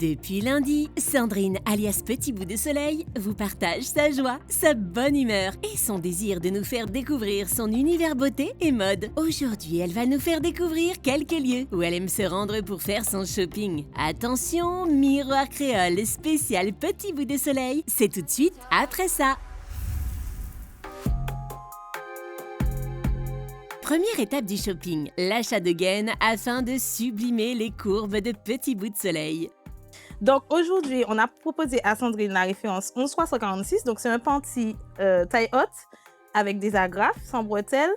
Depuis lundi, Sandrine, alias Petit Bout de Soleil, vous partage sa joie, sa bonne humeur et son désir de nous faire découvrir son univers beauté et mode. Aujourd'hui, elle va nous faire découvrir quelques lieux où elle aime se rendre pour faire son shopping. Attention, miroir créole spécial Petit Bout de Soleil, c'est tout de suite après ça. Première étape du shopping, l'achat de gaines afin de sublimer les courbes de Petit Bout de Soleil. Donc aujourd'hui, on a proposé à Sandrine la référence 11346. Donc c'est un panty taille haute avec des agrafes sans bretelles.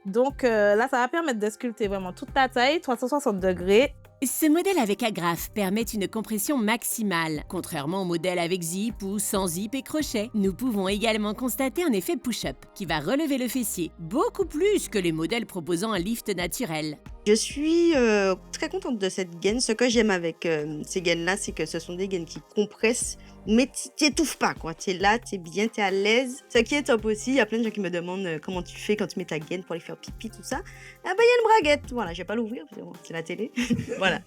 Donc là, ça va permettre de sculpter vraiment toute la taille, 360 degrés. Ce modèle avec agrafe permet une compression maximale, contrairement au modèle avec zip ou sans zip et crochet. Nous pouvons également constater un effet push-up qui va relever le fessier, beaucoup plus que les modèles proposant un lift naturel. Je suis très contente de cette gaine. Ce que j'aime avec ces gaines-là, c'est que ce sont des gaines qui compressent, mais tu t'étouffes pas, quoi. Tu es là, tu es bien, tu es à l'aise. Ce qui est top aussi, il y a plein de gens qui me demandent comment tu fais quand tu mets ta gaine pour aller faire pipi, tout ça. Ah ben, il y a une braguette. Voilà, je vais pas l'ouvrir, c'est la télé. Voilà.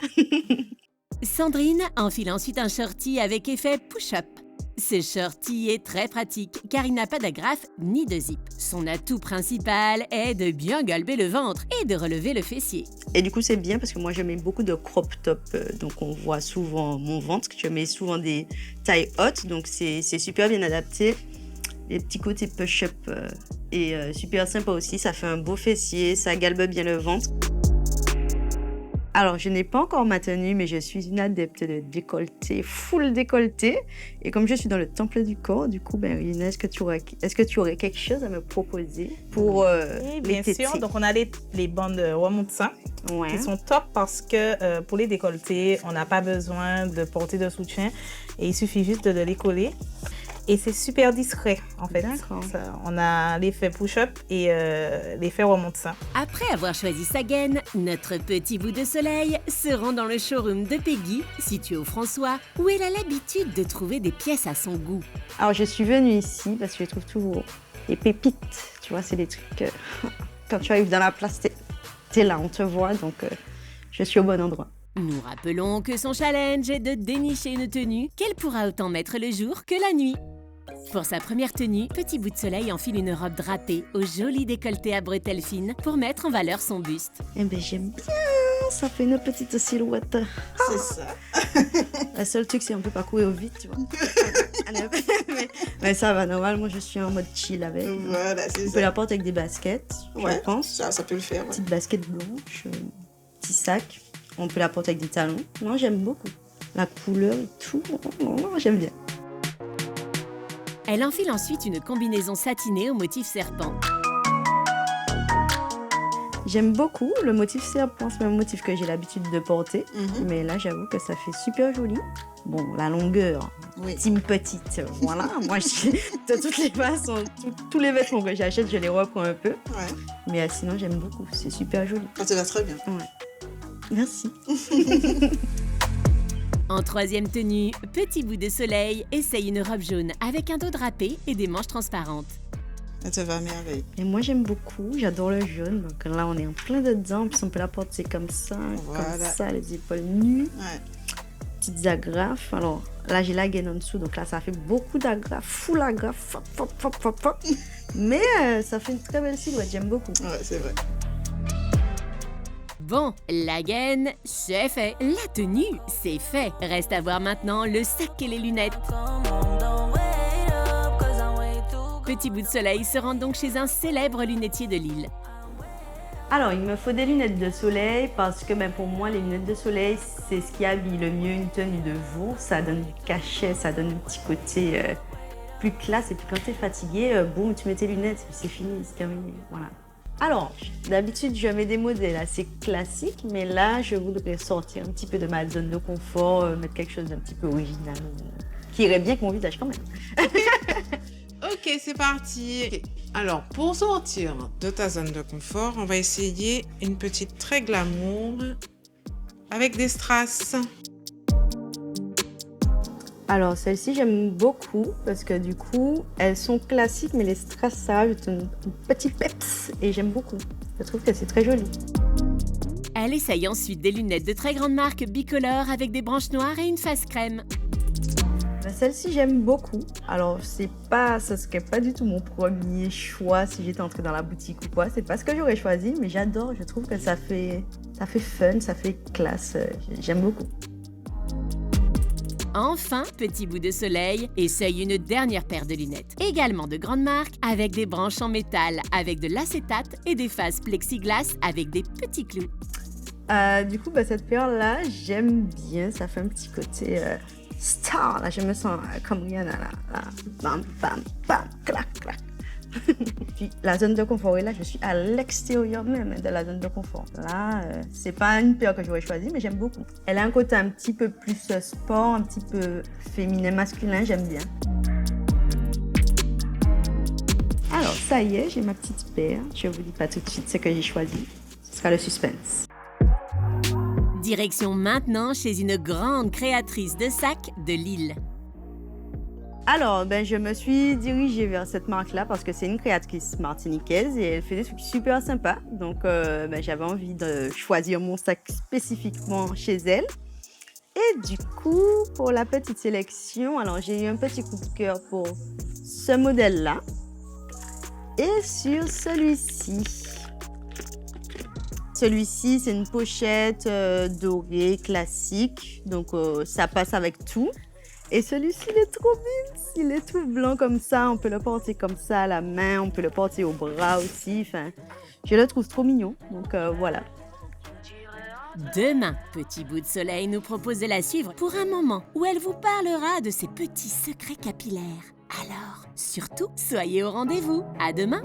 Sandrine enfile ensuite un shorty avec effet push-up. Ce shorty est très pratique car il n'a pas d'agrafe ni de zip. Son atout principal est de bien galber le ventre et de relever le fessier. Et du coup, c'est bien parce que moi, je mets beaucoup de crop top. Donc, on voit souvent mon ventre. Je mets souvent des tailles hautes. Donc, c'est super bien adapté. Les petits côtés push-up et super sympa aussi. Ça fait un beau fessier. Ça galbe bien le ventre. Alors, je n'ai pas encore ma tenue, mais je suis une adepte de décolleté, full décolleté. Et comme je suis dans le temple du corps, du coup, Irina, est-ce que tu aurais quelque chose à me proposer pour Oui, bien les tétés? sûr. Donc on a les bandes remonte sein qui sont top parce que pour les décolletés, on n'a pas besoin de porter de soutien et il suffit juste de les coller. Et c'est super discret, en fait. D'accord. On a l'effet push-up et l'effet remonte-sein. Après avoir choisi sa gaine, notre Petit Bout de Soleil se rend dans le showroom de Peggy, situé au François, où elle a l'habitude de trouver des pièces à son goût. Alors, je suis venue ici parce que je trouve toujours les pépites. Tu vois, c'est des trucs... quand tu arrives dans la place, t'es là, on te voit. Donc, je suis au bon endroit. Nous rappelons que son challenge est de dénicher une tenue qu'elle pourra autant mettre le jour que la nuit. Pour sa première tenue, Petit Bout de Soleil enfile une robe drapée au joli décolleté à bretelles fines pour mettre en valeur son buste. Eh bien, j'aime bien. Ça fait une petite silhouette. C'est ça. La seule truc, c'est un peu pas courir vite, tu vois. mais ça va, normalement, je suis en mode chill avec. Voilà, c'est ça. On peut la porter avec des baskets, je pense. Ça peut le faire. Ouais. Petite basket blanche, petit sac. On peut la porter avec des talons. Non, j'aime beaucoup. La couleur et tout, non, j'aime bien. Elle enfile ensuite une combinaison satinée au motif serpent. J'aime beaucoup le motif serpent, c'est un motif que j'ai l'habitude de porter. Mais là, j'avoue que ça fait super joli. Bon, la longueur, team petite, voilà. Moi, de toutes les façons, tous les vêtements que j'achète, je les reprends un peu. Ouais. Mais sinon, j'aime beaucoup. C'est super joli. Ça va très bien. Ouais. Merci. En troisième tenue, Petit Bout de Soleil essaye une robe jaune avec un dos drapé et des manches transparentes. Ça te va à merveille. Et moi, j'aime beaucoup. J'adore le jaune. Donc là, on est en plein dedans. Puis on peut la porter comme ça, les épaules nues. Ouais. Petites agrafes. Alors là, j'ai la gaine en dessous. Donc là, ça fait beaucoup d'agrafes. Full agrafes. Mais ça fait une très belle silhouette. J'aime beaucoup. Ouais, c'est vrai. Bon, la gaine, c'est fait. La tenue, c'est fait. Reste à voir maintenant le sac et les lunettes. Petit Bout de Soleil se rend donc chez un célèbre lunetier de Lille. Alors, il me faut des lunettes de soleil parce que pour moi, les lunettes de soleil, c'est ce qui habille le mieux une tenue de jour. Ça donne du cachet, ça donne un petit côté plus classe. Et puis quand tu es fatigué, boum, tu mets tes lunettes et puis c'est fini, c'est terminé. Voilà. Alors, d'habitude, je mets des modèles assez classiques, mais là, je voudrais sortir un petit peu de ma zone de confort, mettre quelque chose d'un petit peu original, qui irait bien avec mon visage quand même. Ok, c'est parti. Okay. Alors, pour sortir de ta zone de confort, on va essayer une petite très glamour avec des strass. Alors, celles-ci, j'aime beaucoup parce que du coup, elles sont classiques, mais les strass, ça ajoute un petit peps et j'aime beaucoup. Je trouve que c'est très joli. Elle essaye ensuite des lunettes de très grande marque bicolore avec des branches noires et une face crème. Ben, celle-ci, j'aime beaucoup. Alors, ce serait pas du tout mon premier choix si j'étais entrée dans la boutique ou quoi. C'est pas ce que j'aurais choisi, mais j'adore. Je trouve que ça fait fun, ça fait classe. J'aime beaucoup. Enfin, Petit Bout de Soleil essaye une dernière paire de lunettes, également de grande marque, avec des branches en métal, avec de l'acétate et des faces plexiglas avec des petits clous. Du coup, ben, cette paire-là, j'aime bien. Ça fait un petit côté star. Là, je me sens comme Rihanna. Là. Bam, bam, bam, clac, clac. Puis la zone de confort est là, je suis à l'extérieur même de la zone de confort. Là, c'est pas une paire que j'aurais choisie, mais j'aime beaucoup. Elle a un côté un petit peu plus sport, un petit peu féminin, masculin, j'aime bien. Alors, ça y est, j'ai ma petite paire. Je vous dis pas tout de suite ce que j'ai choisi. Ce sera le suspense. Direction maintenant chez une grande créatrice de sacs de Lille. Alors, ben, je me suis dirigée vers cette marque-là parce que c'est une créatrice martiniquaise et elle fait des trucs super sympas. Donc, ben, j'avais envie de choisir mon sac spécifiquement chez elle. Et du coup, pour la petite sélection, alors j'ai eu un petit coup de cœur pour ce modèle-là et sur celui-ci. Celui-ci, c'est une pochette dorée classique, donc ça passe avec tout. Et celui-ci, il est trop mignon. Il est tout blanc comme ça. On peut le porter comme ça à la main. On peut le porter au bras aussi. Enfin, je le trouve trop mignon. Donc voilà. Demain, Petit Bout de Soleil nous propose de la suivre pour un moment où elle vous parlera de ses petits secrets capillaires. Alors, surtout, soyez au rendez-vous. À demain!